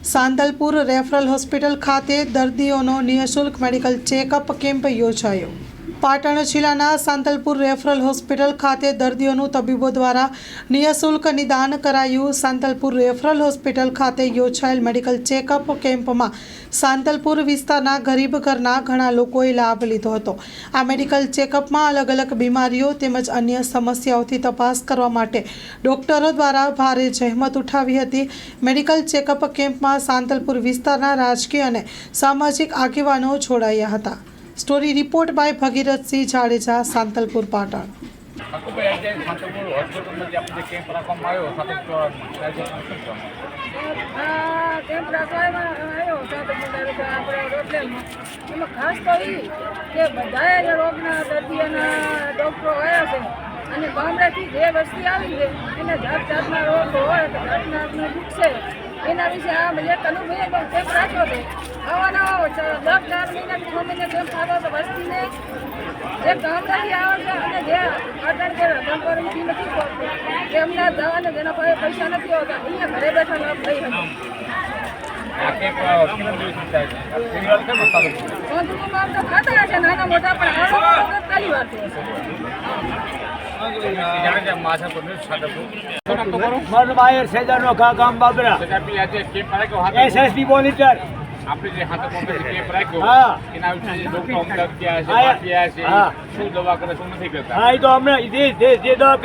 Santalpur referral hospital ખાતે દર્દીઓનો નિઃશુલ્ક મેડિકલ ચેકઅપ કેમ્પ યોજાયો। પાટણ જિલ્લાના સાંતલપુર રેફરલ હોસ્પિટલ ખાતે દર્દીઓનું તબીબો દ્વારા નિઃશુલ્ક નિદાન કરાયું। સાંતલપુર રેફરલ હોસ્પિટલ ખાતે યોજાયેલ મેડિકલ ચેકઅપ કેમ્પમાં સાંતલપુર વિસ્તારના ગરીબ ઘરના ઘણા લોકોએ લાભ લીધો હતો। આ મેડિકલ ચેકઅપમાં અલગ અલગ બીમારીઓ તેમજ અન્ય સમસ્યાઓથી તપાસ કરવા માટે ડોક્ટરો દ્વારા ભારે જહેમત ઉઠાવી હતી। મેડિકલ ચેકઅપ કેમ્પમાં સાંતલપુર વિસ્તારના રાજકીય અને સામાજિક આગેવાનો જોડાયા હતા। Story report by Bhagirath Singh Jadeja, Santalpur Patan. खास तो बधाए रोगना दर्दीओना डॉक्टरो आया छे અને ગામડાથી જે વસ્તી આવી છે એને જાત જાતના રોગ હોય તો જાતના દુઃખ છે એના વિશે આ એક અનુભવે કેમ્પ રાખ્યો છે। આવા નવા 10-4 મહિના 6 મહિના કેમ્પ થતો તો વસ્તીને જે ગામડાથી આવે છે અને જે આટણ કે રતનપુરની ફી નથી પહોંચતી કે અમને દવાને જેના પાસે પૈસા નથી હોતા અહીંયા ઘરે બેઠા લાભ લઈ શકે। નાના મોટા પણ તાલી વાત છે।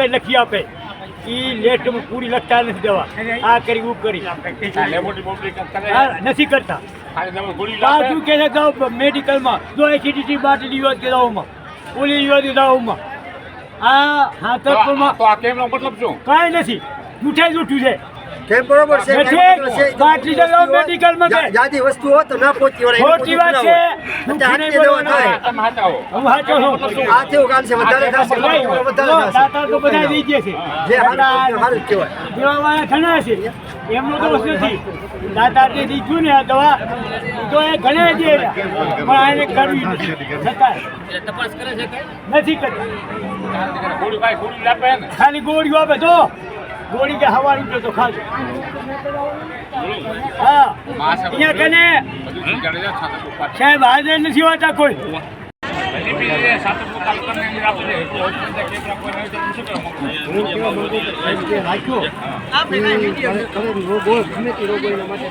લખી આપે લેટ પૂરી લખતા નથી દવા આ કરી ઉપ કરી નથી કરતા। પાછું કે મેડિકલમાં જો એસિડિટી બાટલી હોય કે દવામાં ઓલી હોય દવામાં આ હાથમાં મતલબ શું કાંઈ નથી જૂઠે જૂઠું છે। કેમ બરોબર છે બાટલી દવા મેડિકલમાં છે જાજી વસ્તુ હો તો ના પહોંચી વળે ખોટી વાત છે। હાથની દવા થાય હું સાચો છું આ કેવું કામ છે વધારે થશે દાતા તો બધા દઈ દે છે જે સારું કહેવાય દેવાવાળા ઘણા છે એમનો દોષ નથી। દાતાને દીધું ને આ દવા તો એ ઘણા દે પણ આને કરવી નથી છતાં તપાસ કરે છે નથી કરતા ખાલી ગોળીઓ આપે તો ગોળી કે હવા રૂપિયો તો ખાજો। હા અહીંયા કને સાહેબ હાજર નથી હોતા કોઈ।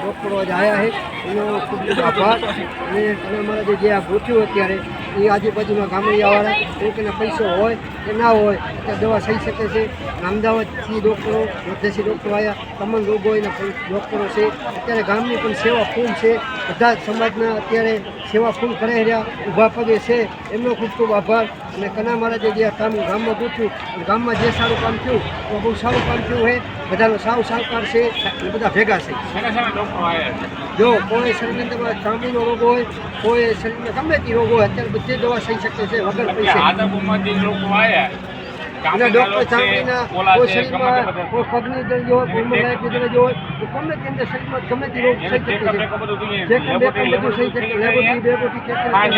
ડોક્ટરો જ આવ્યા છે એનો ખૂબ ખૂબ આભાર। અને અમારા જે આ ગોઠ્યું અત્યારે એ આજુબાજુના ગામડિયાવાળા એ કે પૈસો હોય કે ના હોય તો દવા થઈ શકે છે। અમદાવાદથી ડૉક્ટરો મધ્યથી ડૉક્ટરો આવ્યા તમામ રોગો એના ડૉક્ટરો છે। અત્યારે ગામની પણ સેવા ફૂલ છે। બધા સમાજના અત્યારે સેવા ફૂલ કરે રહ્યા ઊભા પગે છે એમનો ખૂબ ખૂબ આભાર। અને કના મહારાજે જે આ કામ ગામમાં ગોઠવ્યું ગામમાં જે સારું કામ થયું તો બહુ સારું કામ થયું છે। બધાનો સાવ સહકાર છે અને બધા ભેગા છે। જો કોઈ શરીરની અંદર ચામડીનો રોગ હોય કોઈ શરીરમાં ગમે તે રોગ હોય અત્યારે બધી દવા થઈ શકે છે વગર પૈસે। અને ડૉક્ટર ચામડીના કોઈ શરીરમાં કોઈ પગની દર્દ હોય કોઈ લાયકની દર્દ હોય તો ગમે તે અંદર શરીરમાં ગમે તે રોગ થઈ શકે છે। જે બધું થઈ શકે લેબોરેટરી થાય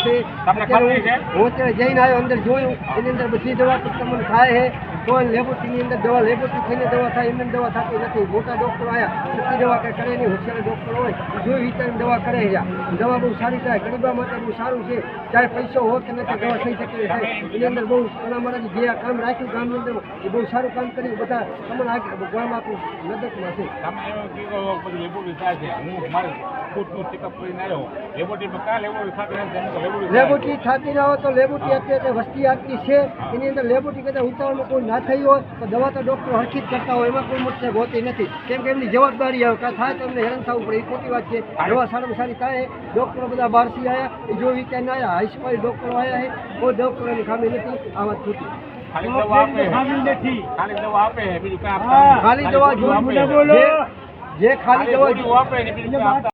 છે। અત્યારે હું અત્યારે જઈને આવ્યો અંદર જોયું એની અંદર બધી દવા તમને થાય છે તો લેબોરેટરીની અંદર દવા લેબોરેટરી થઈને દવા થાય એમને દવા થતી નથી। મોટા ડૉક્ટર આવ્યા સચ્ચી દવા કંઈ કરે નહીં હોશિયાર ડૉક્ટર હોય જોઈ વિચારીને દવા કરે રહ્યા દવા બહુ સારી થાય ગરીબા માટે બહુ સારું છે। ચાહે પૈસો હોય કે નથી દવા થઈ શકે છે એની અંદર બહુ અમારા જે આ કામ રાખ્યું ગામની અંદર એ બહુ સારું કામ કર્યું બધા તમને ગામ આપણું મદદમાં છે। લેબોરેટરી થતી ના હોય તો લેબોરેટરી અત્યારે વસ્તી આપતી છે એની અંદર લેબોરેટરી કરતાં ઉતાવળમાં કોઈ ના થઈ હોય તો દવા તો ડૉક્ટર હરખી જ કરતા હોય એમાં કોઈ મોટી હોતી નથી કેમ કે એમની જવાબદારી આવે કાં થાય તો એમને હેરાન થવું પડે એ ખોટી વાત છે। દવા સારામાં સારી થાય ડૉક્ટરો બધા બહારથી આવ્યા એ જો વીકેન્ડ આવ્યા હાઈસ્પાઈ ડૉક્ટરો આવ્યા છે કોઈ ડૉક્ટરોની ખામી નથી આ વાત ખોટી। ખાલી દવા જે ખાલી દવા